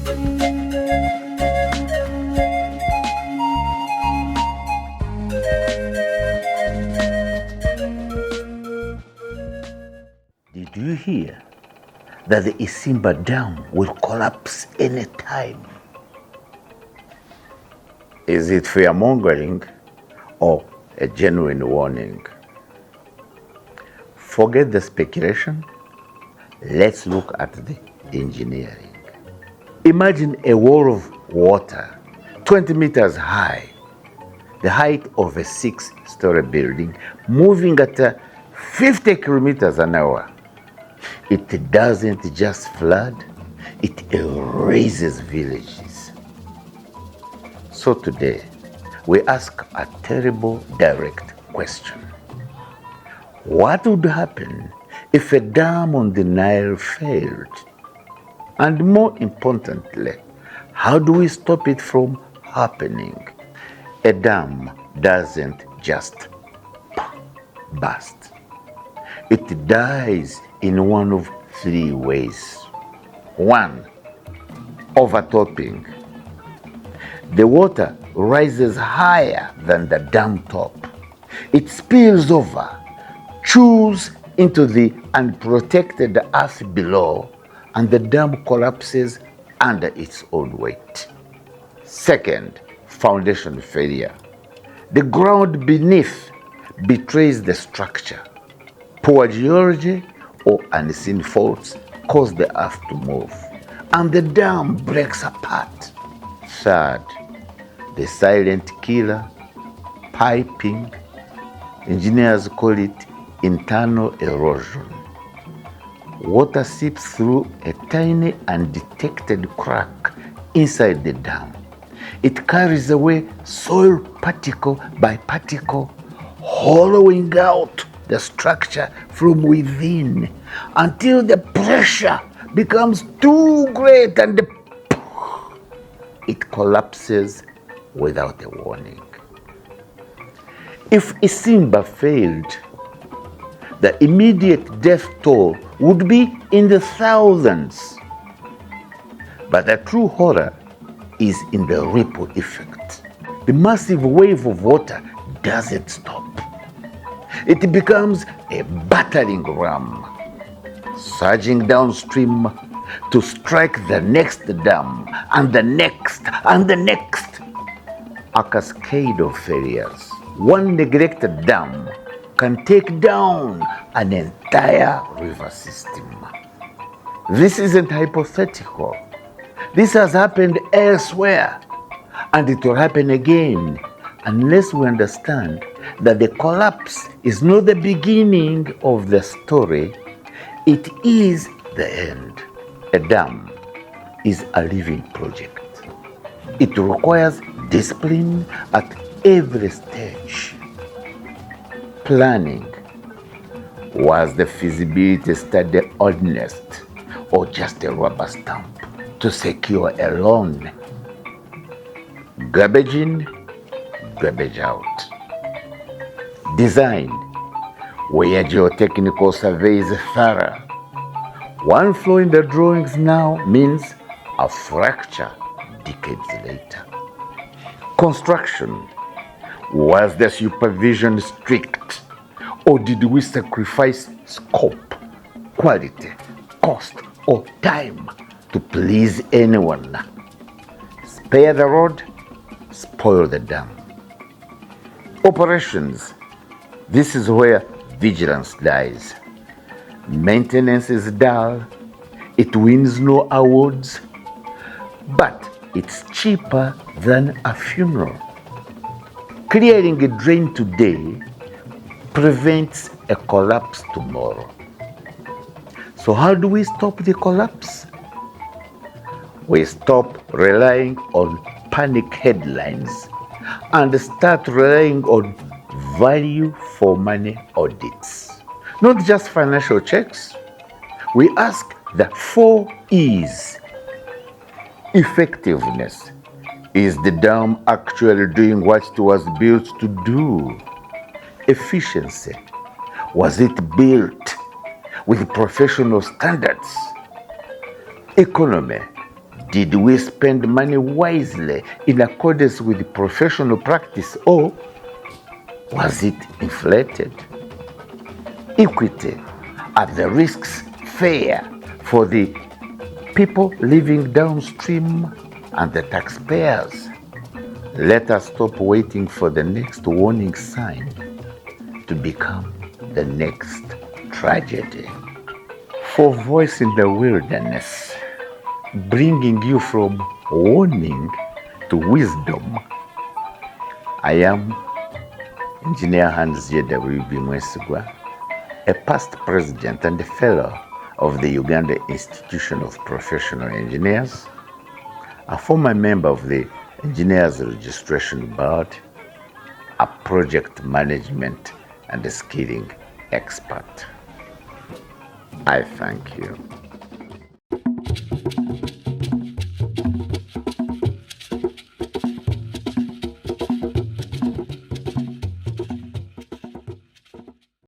Did you hear that the Isimba Dam will collapse any time? Is it fear-mongering or a genuine warning? Forget the speculation. Let's look at the engineering. Imagine a wall of water 20 meters high, the height of a 6-story building, moving at 50 kilometers an hour. It doesn't just flood, it erases villages. So today, we ask a terrible direct question. What would happen if a dam on the Nile failed? And more importantly, how do we stop it from happening? A dam doesn't just burst. It dies in one of 3 ways. 1, overtopping. The water rises higher than the dam top. It spills over, chews into the unprotected earth below, and the dam collapses under its own weight. 2nd, foundation failure. The ground beneath betrays the structure. Poor geology or unseen faults cause the earth to move, and the dam breaks apart. 3rd, the silent killer, piping. Engineers call it internal erosion. Water seeps through a tiny undetected crack inside the dam. It carries away soil particle by particle, hollowing out the structure from within until the pressure becomes too great and it collapses without a warning. If Isimba failed, the immediate death toll would be in the thousands. But the true horror is in the ripple effect. The massive wave of water doesn't stop. It becomes a battering ram, surging downstream to strike the next dam and the next and the next. A cascade of failures. One neglected dam can take down an entire river system. This isn't hypothetical. This has happened elsewhere, and it will happen again unless we understand that the collapse is not the beginning of the story, it is the end. A dam is a living project. It requires discipline at every stage. Planning. Was the feasibility study honest or just a rubber stamp to secure a loan? Garbage in, garbage out. Design, where geotechnical survey is thorough. One flaw in the drawings now means a fracture decades later. Construction, was the supervision strict, or did we sacrifice scope, quality, cost, or time to please anyone? Spare the road, spoil the dam. Operations, this is where vigilance dies. Maintenance is dull, it wins no awards, but it's cheaper than a funeral. Clearing a drain today prevents a collapse tomorrow. So how do we stop the collapse? We stop relying on panic headlines and start relying on value for money audits. Not just financial checks. We ask the 4 E's. Effectiveness. Is the dam actually doing what it was built to do? Efficiency. Was it built with professional standards? Economy. Did we spend money wisely in accordance with professional practice, or was it inflated? Equity. Are the risks fair for the people living downstream and the taxpayers? Let us stop waiting for the next warning sign to become the next tragedy. For Voice in the Wilderness, bringing you from warning to wisdom, I am Engineer Hans JWB Mwesigwa, a past president and a fellow of the Uganda Institution of Professional Engineers, a former member of the Engineers Registration Board, a project management and skilling expert. I thank you.